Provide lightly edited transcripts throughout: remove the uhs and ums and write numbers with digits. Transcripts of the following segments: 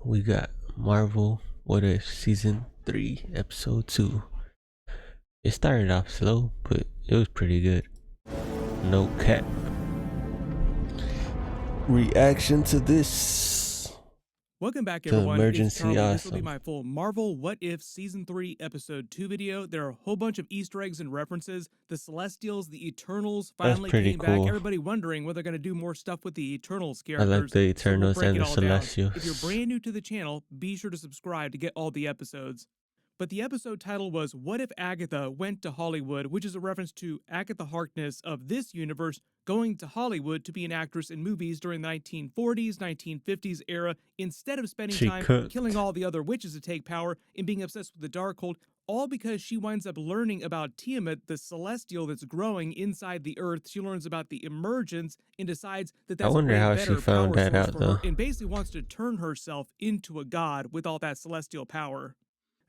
We got Marvel What If Season 3, Episode 2. It started off slow, but it was pretty good. No cap. Reaction to this. Welcome back, The everyone. It's emergency Charlie. This will be awesome. my full Marvel What If Season 3 Episode 2 video. There are a whole bunch of Easter eggs and references. The Celestials, the Eternals That's finally pretty came back. cool. Everybody wondering whether they're going to do more stuff with the Eternals I like characters. the So we'll Eternals break and it the all down. If you're Celestials. brand new to the channel, be sure to subscribe to get all the episodes. But the episode title was What If Agatha Went to Hollywood, which is a reference to Agatha Harkness of this universe going to Hollywood to be an actress in movies during the 1940s, 1950s era, instead of spending She time cooked. killing all the other witches to take power and being obsessed with the Darkhold, all because she winds up learning about Tiamat, the celestial that's growing inside the earth. She learns about the emergence and decides that I that's a wonder way how better she found power that source out for though. her, and basically wants to turn herself into a god with all that celestial power.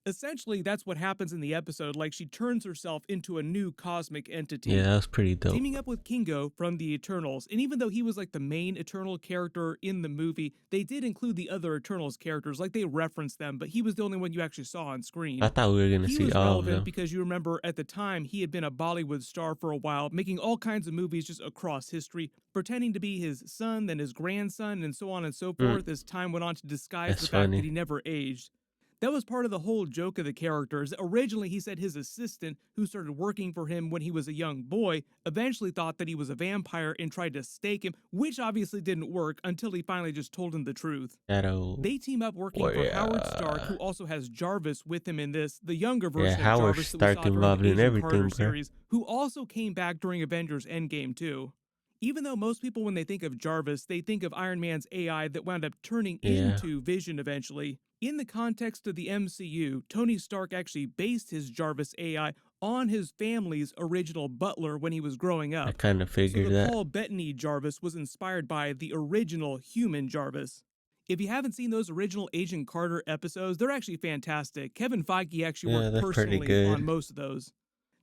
Essentially, that's what happens in the episode, like she turns herself into a new cosmic entity. Yeah, that was pretty dope. Teaming up with Kingo from the Eternals, and even though he was like the main Eternal character in the movie, they did include the other Eternals characters, like they referenced them, but he was the only one you actually saw on screen. I thought we were gonna He see was all of relevant them. because you remember at the time he had been a Bollywood star for a while, making all kinds of movies just across history, pretending to be his son, then his grandson, and so on and so forth as time went on to disguise That's the fact funny. that he never aged. That was part of the whole joke of the characters. Originally, he said his assistant, who started working for him when he was a young boy, eventually thought that he was a vampire and tried to stake him, which obviously didn't work until he finally just told him the truth. Shadow They team up working for Howard Stark, who also has Jarvis with him in this, the younger Yeah, version of Howard Jarvis that we Stark saw during involved the in Agent everything, Carter bro. series, who also came back during Avengers Endgame too. Even though most people, when they think of Jarvis, they think of Iron Man's AI that wound up turning into Vision eventually. In the context of the MCU, Tony Stark actually based his Jarvis AI on his family's original butler when he was growing up. I kind of So figured the that. Paul Bettany Jarvis was inspired by the original human Jarvis. If you haven't seen those original Agent Carter episodes, they're actually fantastic. Kevin Feige actually Yeah, worked that's pretty personally good. on most of those.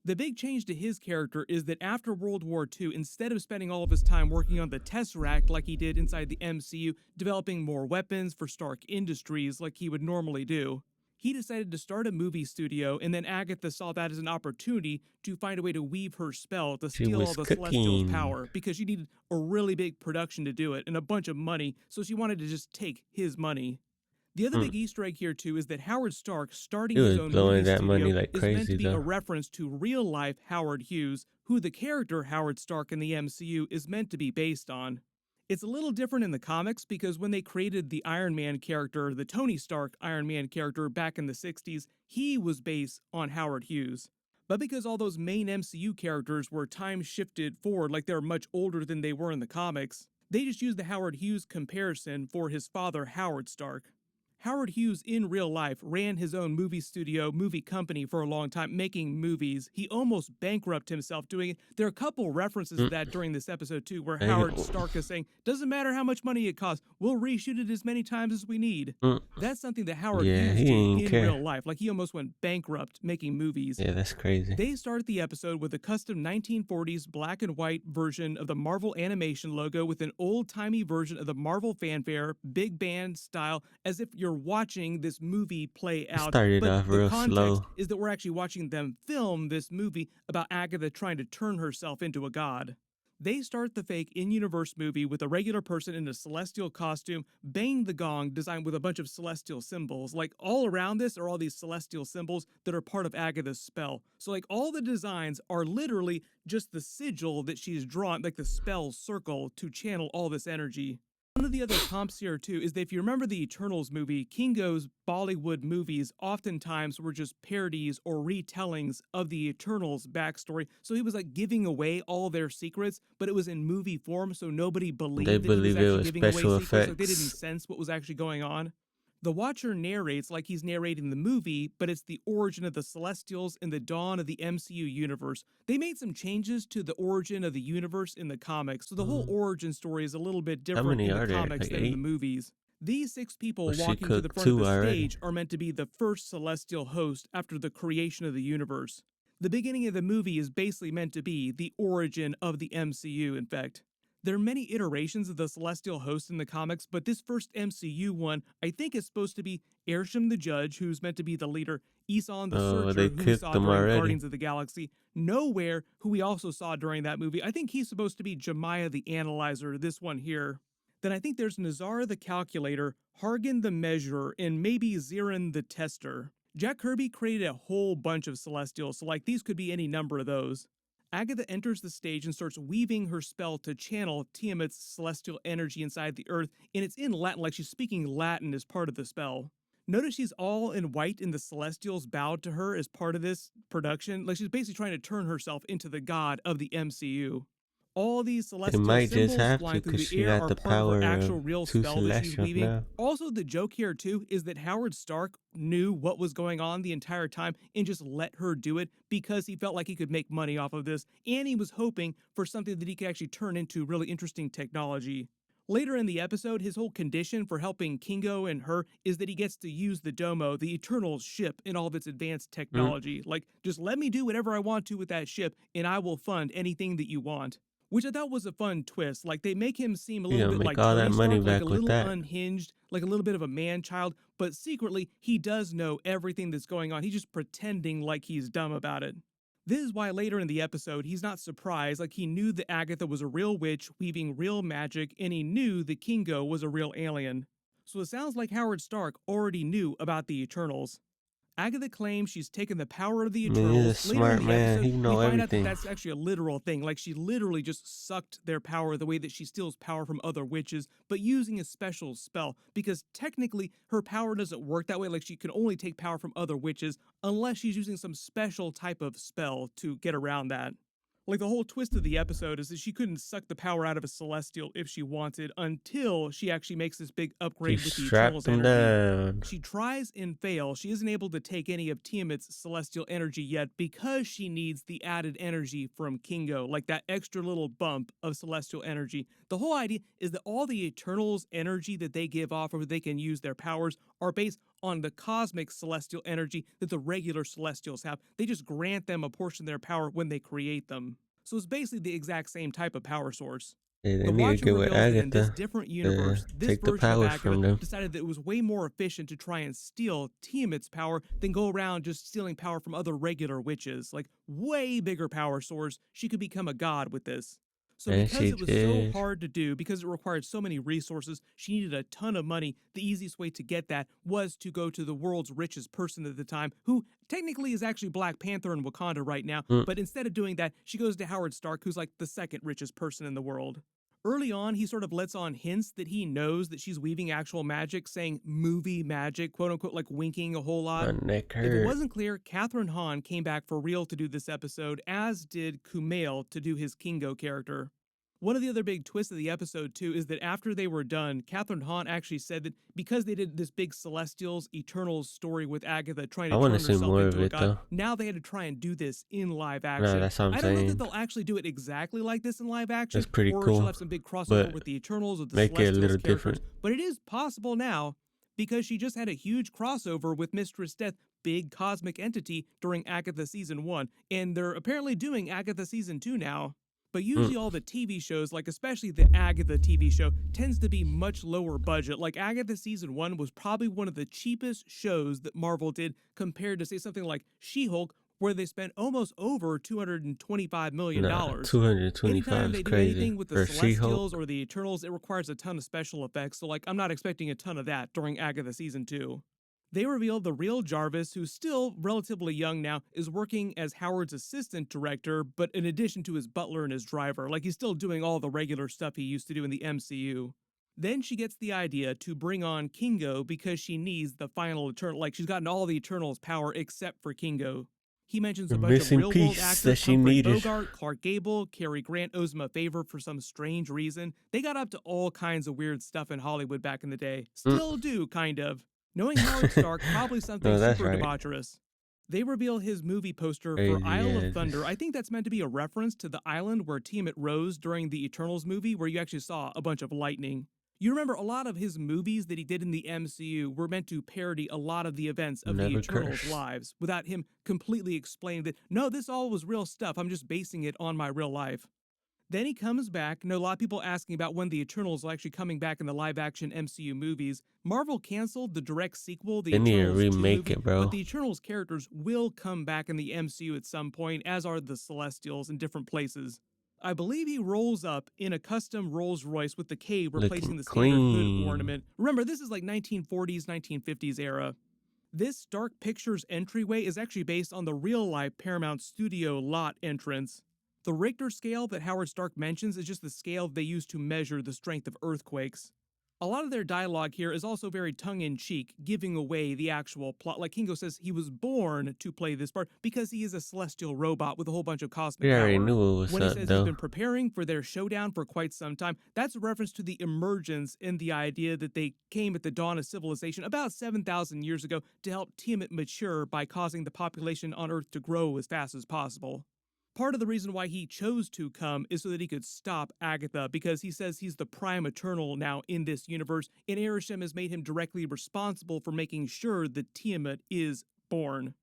The big change to his character is that after World War II, instead of spending all of his time working on the Tesseract like he did inside the MCU, developing more weapons for Stark Industries like he would normally do, he decided to start a movie studio, and then Agatha saw that as an opportunity to find a way to weave her spell to She steal all was the Celestials' cooking. power, because she needed a really big production to do it and a bunch of money, so she wanted to just take his money. The other big Easter egg here, too, is that Howard Stark starting He his was own blowing movie that money studio like is meant crazy to be a though. reference to real-life Howard Hughes, who the character Howard Stark in the MCU is meant to be based on. It's a little different in the comics because when they created the Iron Man character, the Tony Stark Iron Man character back in the 60s, he was based on Howard Hughes. But because all those main MCU characters were time shifted forward, like they're much older than they were in the comics, they just used the Howard Hughes comparison for his father, Howard Stark. Howard Hughes in real life ran his own movie studio, movie company for a long time, making movies. He almost bankrupted himself doing it. There are a couple references to that during this episode too, where Howard Stark is saying, doesn't matter how much money it costs, we'll reshoot it as many times as we need. That's something that Howard Hughes he did didn't in care. real life. Like he almost went bankrupt making movies. Yeah, that's crazy. They start the episode with a custom 1940s black and white version of the Marvel animation logo with an old-timey version of the Marvel fanfare, big band style, as if you're watching this movie play out. Started But off the real context slow. is that we're actually watching them film this movie about Agatha trying to turn herself into a god. They start the fake in-universe movie with a regular person in a celestial costume, bang the gong designed with a bunch of celestial symbols. Like all around this are all these celestial symbols that are part of Agatha's spell. So like all the designs are literally just the sigil that she's drawn, like the spell circle to channel all this energy. One of the other comps here too is that if you remember the Eternals movie, Kingo's Bollywood movies oftentimes were just parodies or retellings of the Eternals backstory. So he was like giving away all their secrets, but it was in movie form, so nobody believed They that he was believe it actually was giving away special secrets. Like they didn't effects. sense what was actually going on. The Watcher narrates like he's narrating the movie, but it's the origin of the Celestials and the dawn of the MCU universe. They made some changes to the origin of the universe in the comics, so the whole origin story is a little bit How different many in the are there? comics Like than in the 8? movies. These 6 people Well, she walking to the cooked front of 2 the already. stage are meant to be the first celestial host after the creation of the universe. The beginning of the movie is basically meant to be the origin of the MCU, in fact. There are many iterations of the Celestial Host in the comics, but this first MCU one, I think, is supposed to be Airsham the Judge, who's meant to be the leader, Eson the Oh, they Searcher, who we cooked saw them during already. Guardians of the Galaxy, Nowhere, who we also saw during that movie. I think he's supposed to be Jemiah the Analyzer, this one here. Then I think there's Nazara the Calculator, Hargan the Measurer, and maybe Zirin the Tester. Jack Kirby created a whole bunch of Celestials, so like these could be any number of those. Agatha enters the stage and starts weaving her spell to channel Tiamat's celestial energy inside the earth, and it's in Latin, like she's speaking Latin as part of the spell. Notice she's all in white and the Celestials bowed to her as part of this production, like she's basically trying to turn herself into the god of the MCU. All these They celestial might just symbols have to, flying through because the she air got are the part of her power actual of real two spell that she's celestials weaving. now. Also, the joke here too is that Howard Stark knew what was going on the entire time and just let her do it because he felt like he could make money off of this, and he was hoping for something that he could actually turn into really interesting technology. Later in the episode, his whole condition for helping Kingo and her is that he gets to use the Domo, the Eternal ship, in all of its advanced Mm. technology. Like, just let me do whatever I want to with that ship, and I will fund anything that you want. Which I thought was a fun twist. Like, they make him seem a You little gonna bit make like all that Tony money Stark, like a back with little that. unhinged, like a little bit of a man child, but secretly, he does know everything that's going on. He's just pretending like he's dumb about it. This is why later in the episode, he's not surprised, like he knew that Agatha was a real witch weaving real magic, and he knew that Kingo was a real alien. So it sounds like Howard Stark already knew about the Eternals. Agatha claims she's taken the power of the I mean, he's a Eternals. Later in smart the man. episode, He we know find out that everything. that's actually a literal thing. Like, she literally just sucked their power the way that she steals power from other witches, but using a special spell. Because technically, her power doesn't work that way. Like, she can only take power from other witches unless she's using some special type of spell to get around that. Like, the whole twist of the episode is that she couldn't suck the power out of a celestial if she wanted until she actually makes this big She upgrade with the strapped Eternals him energy. down. She tries and fails. She isn't able to take any of Tiamat's celestial energy yet because she needs the added energy from Kingo, like that extra little bump of celestial energy. The whole idea is that all the Eternals' energy that they give off or they can use their powers are based on the cosmic celestial energy that the regular celestials have. They just grant them a portion of their power when they create them. So it's basically the exact same type of power source. Hey, they The need to Watcher get with reveals that in this Agatha different to universe, this take the version of powers Agatha from them. decided that it was way more efficient to try and steal Tiamat's power than go around just stealing power from other regular witches. Like, way bigger power source. She could become a god with this. So And because she it was so did. hard to do, because it required so many resources, she needed a ton of money. The easiest way to get that was to go to the world's richest person at the time, who technically is actually Black Panther in Wakanda right now, Mm. but instead of doing that, she goes to Howard Stark, who's like the second richest person in the world. Early on, he sort of lets on hints that he knows that she's weaving actual magic, saying movie magic, quote unquote, like winking a whole lot. My neck If it hurt. wasn't clear, Catherine Hahn came back for real to do this episode, as did Kumail to do his Kingo character. One of the other big twists of the episode, too, is that after they were done, Catherine Hahn actually said that because they did this big Celestials, Eternals story with Agatha trying I to want to turn see herself more of into a it god, though. now they had to try and do this in live No, action. that's what I'm I don't know that saying. they'll actually do it exactly like this in live That's action, pretty or she'll cool, have some big crossover but with the Eternals or the make it a Celestials little characters, different. but it is possible now because she just had a huge crossover with Mistress Death, big cosmic entity, during Agatha Season 1, and they're apparently doing Agatha Season 2 now. But Mm. usually all the TV shows, like especially the Agatha TV show, tends to be much lower budget. Like Agatha Season 1 was probably one of the cheapest shows that Marvel did compared to, say, something like She-Hulk, where they spent almost over $225 million. Nah, Anytime 225 is they do crazy anything with the for Celestials She-Hulk. or the Eternals, it requires a ton of special effects, so like I'm not expecting a ton of that during Agatha Season 2. They revealed the real Jarvis, who's still relatively young now, is working as Howard's assistant director, but in addition to his butler and his driver, like he's still doing all the regular stuff he used to do in the MCU. Then she gets the idea to bring on Kingo because she needs the final Eternal, like she's gotten all the Eternals' power except for Kingo. He mentions The a bunch of missing real world piece that actors, she Humphrey needed. Bogart, Clark Gable, Cary Grant owes him a favor for some strange reason. They got up to all kinds of weird stuff in Hollywood back in the day. Mm. Still do, kind of. Knowing Howard Stark, probably something No, that's super right. debaucherous. They reveal his movie poster for Crazy Isle of ass. Thunder. I think that's meant to be a reference to the island where Tiamat rose during the Eternals movie, where you actually saw a bunch of lightning. You remember a lot of his movies that he did in the MCU were meant to parody a lot of the events of the Never Eternals' curse. lives, without him completely explaining that, no, this all was real stuff, I'm just basing it on my real life. Then he comes back. A lot of people asking about when the Eternals are actually coming back in the live-action MCU movies. Marvel canceled the direct sequel, the They need to Eternals 2 remake movie, it, but bro. the Eternals characters will come back in the MCU at some point, as are the Celestials in different places. I believe he rolls up in a custom Rolls Royce with the K replacing Looking the standard hood clean. ornament. Remember, this is like 1940s, 1950s era. This Dark Pictures entryway is actually based on the real-life Paramount Studio lot entrance. The Richter scale that Howard Stark mentions is just the scale they use to measure the strength of earthquakes. A lot of their dialogue here is also very tongue-in-cheek, giving away the actual plot. Like Kingo says, he was born to play this part because he is a celestial robot with a whole bunch of cosmic We already power. knew what was When he up, says he's though. been preparing for their showdown for quite some time, that's a reference to the emergence and the idea that they came at the dawn of civilization about 7,000 years ago to help Tiamat mature by causing the population on Earth to grow as fast as possible. Part of the reason why he chose to come is so that he could stop Agatha, because he says he's the prime eternal now in this universe, and Arishem has made him directly responsible for making sure that Tiamat is born.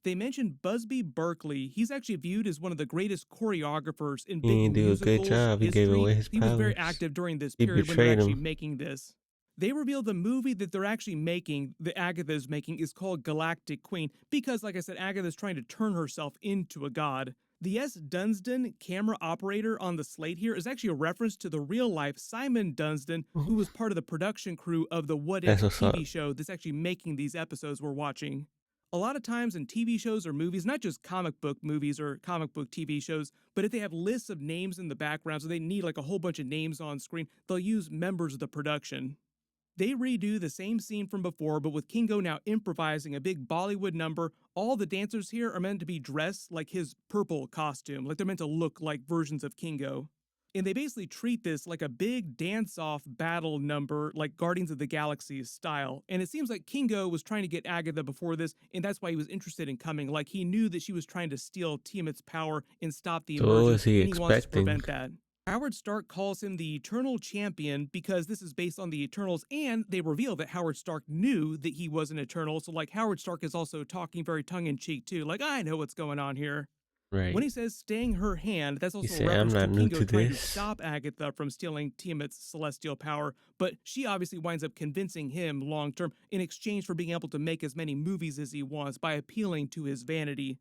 They mentioned Busby Berkeley. He's actually viewed as one of the greatest choreographers in He big didn't do a good musicals job. He gave history. away his He was very powers. active during this He period when they're betrayed actually him. making this. They reveal the movie that they're actually making, that Agatha is making, is called Galactic Queen, because, like I said, Agatha is trying to turn herself into a god. The S. Dunstan camera operator on the slate here is actually a reference to the real-life Simon Dunstan, who was part of the production crew of the What If That's what's up. TV show that's actually making these episodes we're watching. A lot of times in TV shows or movies, not just comic book movies or comic book TV shows, but if they have lists of names in the background, so they need like a whole bunch of names on screen, they'll use members of the production. They redo the same scene from before, but with Kingo now improvising a big Bollywood number. All the dancers here are meant to be dressed like his purple costume, like they're meant to look like versions of Kingo. And they basically treat this like a big dance-off battle number, like Guardians of the Galaxy style. And it seems like Kingo was trying to get Agatha before this, and that's why he was interested in coming. Like he knew that she was trying to steal Tiamat's power and stop the So what emergence, was he and he wants to expecting? prevent that. Howard Stark calls him the Eternal Champion because this is based on the Eternals, and they reveal that Howard Stark knew that he was an Eternal, so like Howard Stark is also talking very tongue-in-cheek too, like, I know what's going on here. When Right. he says staying her hand, that's He also a said, I'm reference to not new Kingo to trying to this. stop Agatha from stealing Tiamat's celestial power, but she obviously winds up convincing him long-term in exchange for being able to make as many movies as he wants by appealing to his vanity.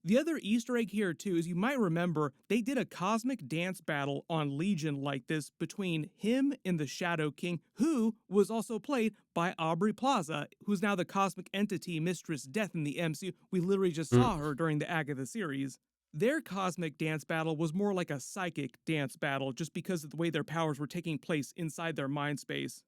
The other Easter egg here, too, is you might remember they did a cosmic dance battle on Legion like this between him and the Shadow King, who was also played by Aubrey Plaza, who's now the cosmic entity Mistress Death in the MCU. We literally just saw her during the Agatha series. Their cosmic dance battle was more like a psychic dance battle just because of the way their powers were taking place inside their mind space.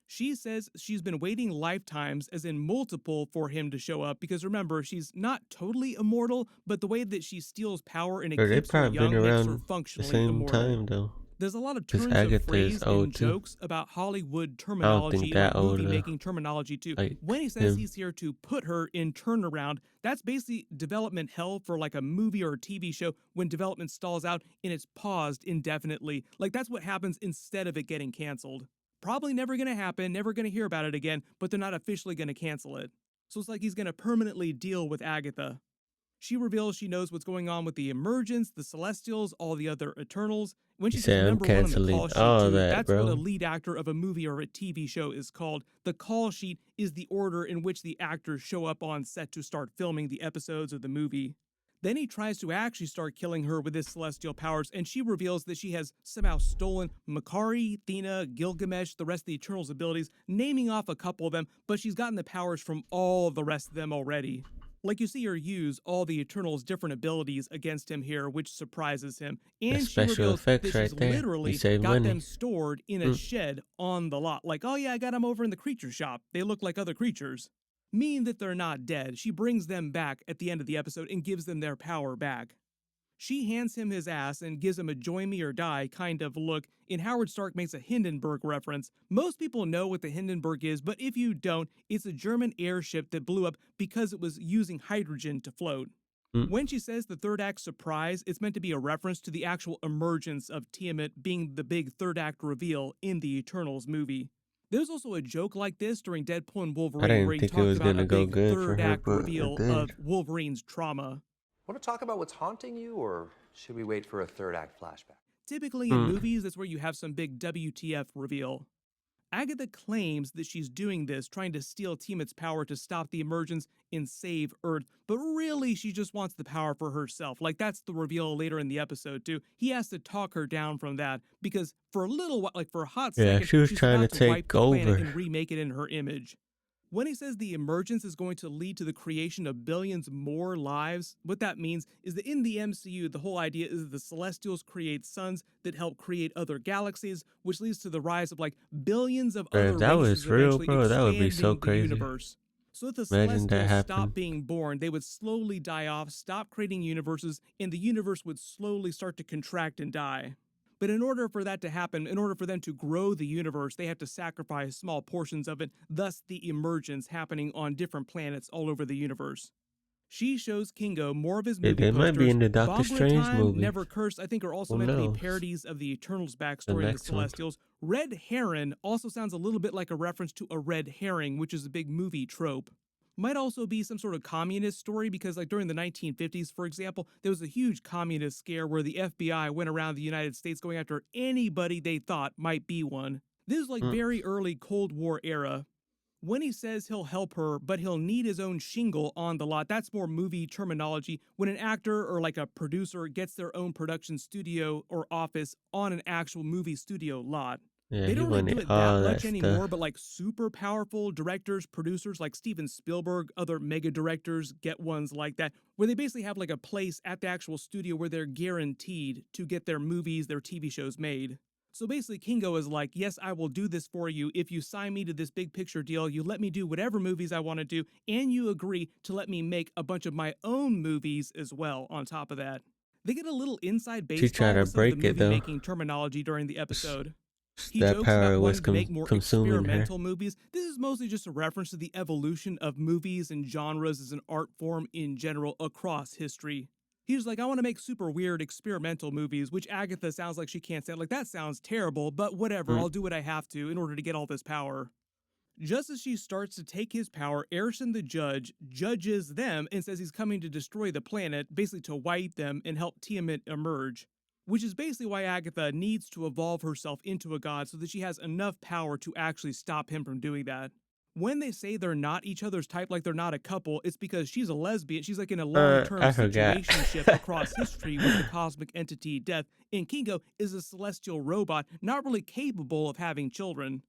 She says she's been waiting lifetimes, as in multiple, for him to show up because remember, she's not totally immortal, but the way that she steals power and it Bro, they keeps her probably been young makes her around the functionally same immortal. time, though. There's a lot of Because turns of Agatha phrase is and old, too. jokes about Hollywood I don't terminology, think like that old, movie making terminology too. like When he says him. he's here to put her in turnaround, that's basically development hell for like a movie or a TV show when development stalls out and it's paused indefinitely. Like that's what happens instead of it getting canceled. Probably never gonna happen, never gonna hear about it again, but they're not officially gonna cancel it. So it's like he's gonna permanently deal with Agatha. She reveals she knows what's going on with the Emergence, the Celestials, all the other Eternals. When He she says said, I'm number one on the canceling call sheet, all too, that, that's what a bro. lead actor of a movie or a TV show is called. The call sheet is the order in which the actors show up on set to start filming the episodes of the movie. Then he tries to actually start killing her with his celestial powers, and she reveals that she has somehow stolen Makari, Thena, Gilgamesh, the rest of the Eternals' abilities, naming off a couple of them, but she's gotten the powers from all the rest of them already. Like you see her use all the Eternals' different abilities against him here, which surprises him. And That's she special reveals effects that right she's there. You literally save got money. them stored in a shed on the lot. Like, oh yeah, I got them over in the creature shop. They look like other creatures. Meaning that they're not dead. She brings them back at the end of the episode and gives them their power back. She hands him his ass and gives him a join me or die kind of look, and Howard Stark makes a Hindenburg reference. Most people know what the Hindenburg is, but if you don't, it's a German airship that blew up because it was using hydrogen to float. When she says the third act surprise, it's meant to be a reference to the actual emergence of Tiamat being the big third act reveal in the Eternals movie. There's also a joke like this during Deadpool and I Wolverine didn't where he think it talked was about gonna a go big good for third her, act but it reveal did. of Wolverine's trauma. Want to talk about what's haunting you, or should we wait for a third act flashback? Typically in Hmm. movies, that's where you have some big WTF reveal. Agatha claims that she's doing this, trying to steal Tiamat's power to stop the emergence and save Earth, but really she just wants the power for herself. Like, that's the reveal later in the episode, too. He has to talk her down from that because for a little while, like for a hot Yeah, second, she was she's trying to about to wipe take the planet over. and remake it in her image. When he says the emergence is going to lead to the creation of billions more lives, what that means is that in the MCU, the whole idea is that the Celestials create suns that help create other galaxies, which leads to the rise of like billions of Bro, if other that races was real, eventually bro, that would be so expanding the crazy. universe. So if the Imagine that Celestials happened. stop being born, they would slowly die off, stop creating universes, and the universe would slowly start to contract and die. But in order for that to happen, in order for them to grow the universe, they have to sacrifice small portions of it, thus the emergence happening on different planets all over the universe. She shows Kingo more of his movie They might be posters. in the Doctor Boglet Strange Time, movie. Never Cursed, I think are also Who meant to be knows? parodies of the Eternals The backstory in the next one. Celestials. Red Heron also sounds a little bit like a reference to a red herring, which is a big movie trope. Might also be some sort of communist story because, like, during the 1950s, for example, there was a huge communist scare where the FBI went around the United States going after anybody they thought might be one. This is like Mm. very early Cold War era. When he says he'll help her, but he'll need his own shingle on the lot, that's more movie terminology. When an actor or like a producer gets their own production studio or office on an actual movie studio lot. Yeah, They he don't really do wanted it that all that much stuff. anymore, but like super powerful directors, producers like Steven Spielberg, other mega directors get ones like that, where they basically have like a place at the actual studio where they're guaranteed to get their movies, their TV shows made. So basically, Kingo is like, yes, I will do this for you. If you sign me to this big picture deal, you let me do whatever movies I want to do, and you agree to let me make a bunch of my own movies as well on top of that. They get a little inside She tried baseball to with some of the break it movie though. making terminology during the S- episode. He That jokes about power was wanting to make more consuming her. experimental movies. This is mostly just a reference to the evolution of movies and genres as an art form in general across history. He was like, I want to make super weird experimental movies, which Agatha sounds like she can't stand. Like, that sounds terrible, but whatever, Mm. I'll do what I have to in order to get all this power. Just as she starts to take his power, Erison the judge judges them and says he's coming to destroy the planet, basically to wipe them and help Tiamat emerge. Which is basically why Agatha needs to evolve herself into a god so that she has enough power to actually stop him from doing that. When they say they're not each other's type, like they're not a couple, it's because she's a lesbian. She's like in a long-term I forgot. situationship across history with the cosmic entity Death, and Kingo is a celestial robot, not really capable of having children.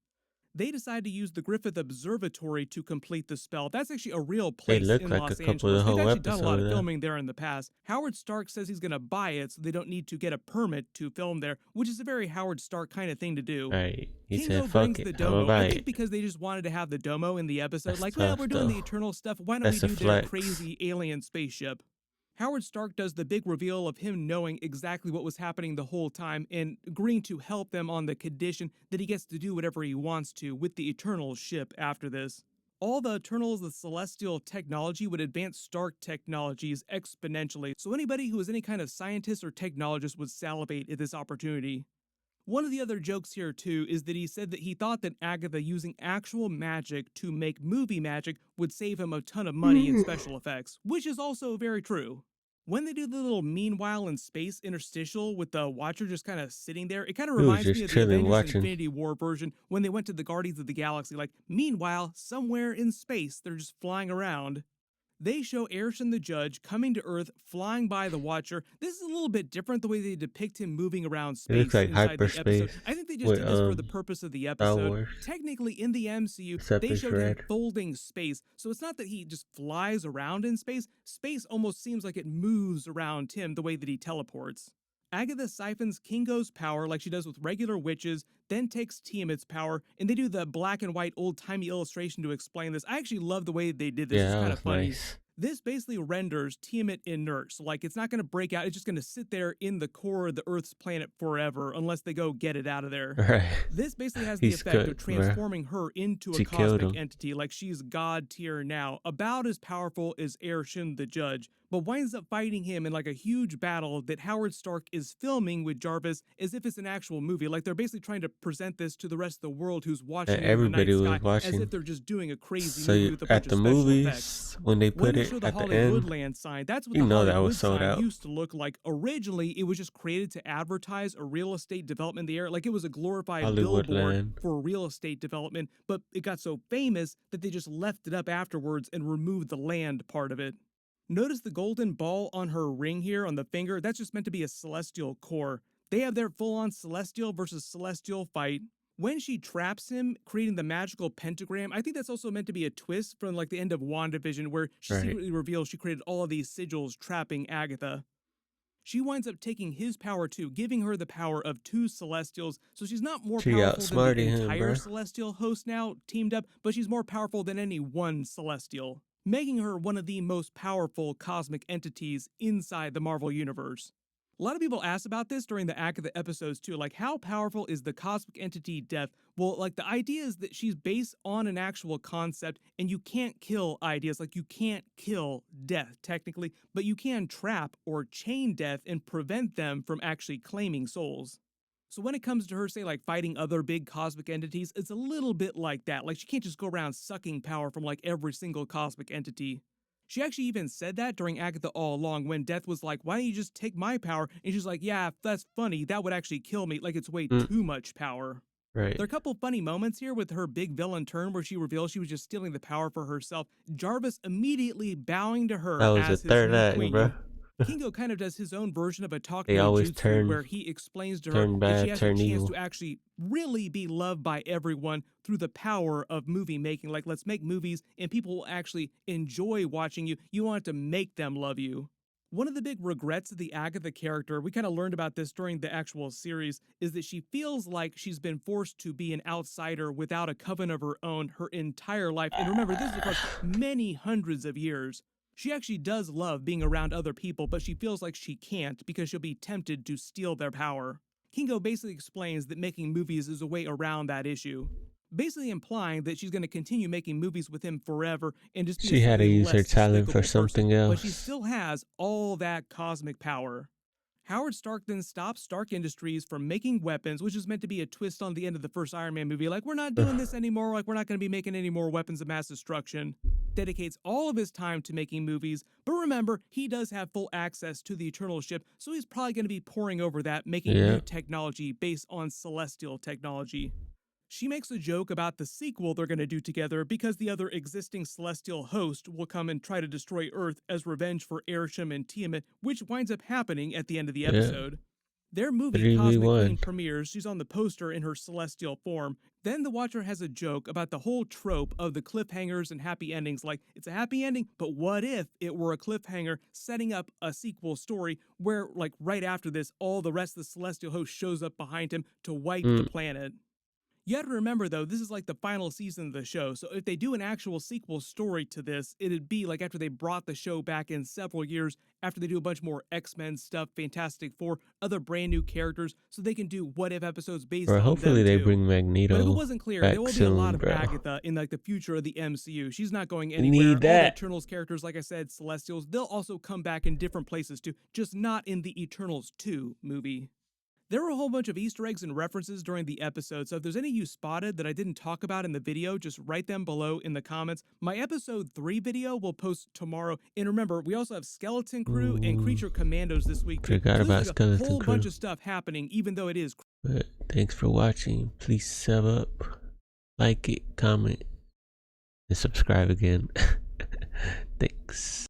They decide to use the Griffith Observatory to complete the spell. That's actually a real They place look in like a Los couple the Angeles. They've whole actually done a lot episode of though. filming there in the past. Howard Stark says he's going to buy it so they don't need to get a permit to film there, which is a very Howard Stark kind of thing to do. Right. He Kingo said, fuck brings it, the I'ma domo. buy I think it. because they just wanted to have the domo in the episode. That's Like, well, tough we're doing the though. Eternal stuff. Why don't That's we a do their flex. crazy alien spaceship? Howard Stark does the big reveal of him knowing exactly what was happening the whole time and agreeing to help them on the condition that he gets to do whatever he wants to with the Eternal ship after this. All the Eternals, the celestial technology, would advance Stark technologies exponentially, so anybody who is any kind of scientist or technologist would salivate at this opportunity. One of the other jokes here, too, is that he said that he thought that Agatha using actual magic to make movie magic would save him a ton of money in special effects, which is also very true. When they do the little meanwhile in space interstitial with the Watcher just kind of sitting there, it kind of He was reminds me just of the chilling Avengers watching. Infinity War version when they went to the Guardians of the Galaxy. Like, meanwhile, somewhere in space, they're just flying around. They show Erison the judge coming to Earth, flying by the Watcher. This is a little bit different the way they depict him moving around It looks space like inside the hyperspace episode. I think they just with did this for the purpose of the Star episode. Wars. Technically, in the MCU, Except they it's showed him red. folding space. So it's not that he just flies around in space. Space almost seems like it moves around him the way that he teleports. Agatha siphons Kingo's power like she does with regular witches, then takes Tiamat's power, and they do the black and white old-timey illustration to explain this. I actually love the way they did this. Yeah, It's that kind was of funny. nice. This basically renders Tiamat inert. So, like, it's not going to break out. It's just going to sit there in the core of the Earth's planet forever unless they go get it out of there. Right. This basically has the He's effect of cooked, bruh. transforming her into a She killed cosmic him. entity, like she's god tier now, about as powerful as Erison the judge, but winds up fighting him in like a huge battle that Howard Stark is filming with Jarvis as if it's an actual movie. Like they're basically trying to present this to the rest of the world who's And watching it in the night everybody was sky as if watching. they're just doing a crazy So movie with a bunch at of the special effects. movies, when they When put they it show the at the end, Hollywoodland sign, that's what you the know that was Hollywood sold sign out. used to look like. Originally, it was just created to advertise a real estate development in the area. Like it was a glorified billboard Hollywoodland. for real estate development, but it got so famous that they just left it up afterwards and removed the land part of it. Notice the golden ball on her ring here on the finger? That's just meant to be a celestial core. They have their full on celestial versus celestial fight. When she traps him, creating the magical pentagram, I think that's also meant to be a twist from like the end of WandaVision, where she Right. secretly reveals she created all of these sigils trapping Agatha. She winds up taking his power too, giving her the power of two Celestials, so she's not more She powerful than the outsmarted him, entire bruh. Celestial host now teamed up, but she's more powerful than any one Celestial, making her one of the most powerful cosmic entities inside the Marvel Universe. A lot of people ask about this during the Act of the episodes too, like how powerful is the cosmic entity Death? Well, like the idea is that she's based on an actual concept, and you can't kill ideas. Like you can't kill Death technically, but you can trap or chain Death and prevent them from actually claiming souls. So when it comes to her, say, like fighting other big cosmic entities, it's a little bit like that. Like she can't just go around sucking power from like every single cosmic entity. She actually even said that during Agatha all along when Death was like, why don't you just take my power? And she's like, yeah, that's funny. That would actually kill me. Like it's way too much power. Right. There are a couple funny moments here with her big villain turn where she reveals she was just stealing the power for herself. Jarvis immediately bowing to her That was the as his third new act, queen. bruh. Kingo kind of does his own version of a talk They no always jutsu where he explains to her turn that she bad, has turn a chance evil. to actually really be loved by everyone through the power of movie making. Like, let's make movies and people will actually enjoy watching you. You want to make them love you. One of the big regrets of the Agatha character, we kind of learned about this during the actual series, is that she feels like she's been forced to be an outsider without a coven of her own her entire life. And remember, this is across many hundreds of years. She actually does love being around other people, but she feels like she can't because she'll be tempted to steal their power. Kingo basically explains that making movies is a way around that issue, basically implying that she's going to continue making movies with him forever and just be She a had to slightly use her less talent for despicable person, something else. but she still has all that cosmic power. Howard Stark then stops Stark Industries from making weapons, which is meant to be a twist on the end of the first Iron Man movie. Like, we're not doing this anymore. Like, we're not going to be making any more weapons of mass destruction. Dedicates all of his time to making movies, but remember, he does have full access to the Eternal ship, so he's probably going to be poring over that, making new technology based on celestial technology. She makes a joke about the sequel they're going to do together because the other existing celestial host will come and try to destroy Earth as revenge for Ayrsham and Tiamat, which winds up happening at the end of the episode. Their movie Cosmic Queen premieres, she's on the poster in her celestial form. Then the Watcher has a joke about the whole trope of the cliffhangers and happy endings, like, it's a happy ending, but what if it were a cliffhanger setting up a sequel story where, like, right after this, all the rest of the celestial host shows up behind him to wipe the planet. You have to remember, though, this is like the final season of the show, so if they do an actual sequel story to this, it'd be like after they brought the show back in several years, after they do a bunch more X-Men stuff, Fantastic Four, other brand new characters, so they can do what-if episodes based on hopefully them, they too. bring Magneto. But if it wasn't clear, back there will be a lot of Agatha in like the future of the MCU. She's not going anywhere. All the Eternals characters, like I said, Celestials, they'll also come back in different places too, just not in the Eternals 2 movie. There were a whole bunch of Easter eggs and references during the episode, so if there's any you spotted that I didn't talk about in the video, just write them below in the comments. My episode 3 video will post tomorrow, and remember, we also have Skeleton Crew and Creature Commandos this week too. Forgot about like Skeleton a whole Crew. bunch of stuff happening, even though it is. But thanks for watching. Please sub up, like it, comment, and subscribe again. Thanks.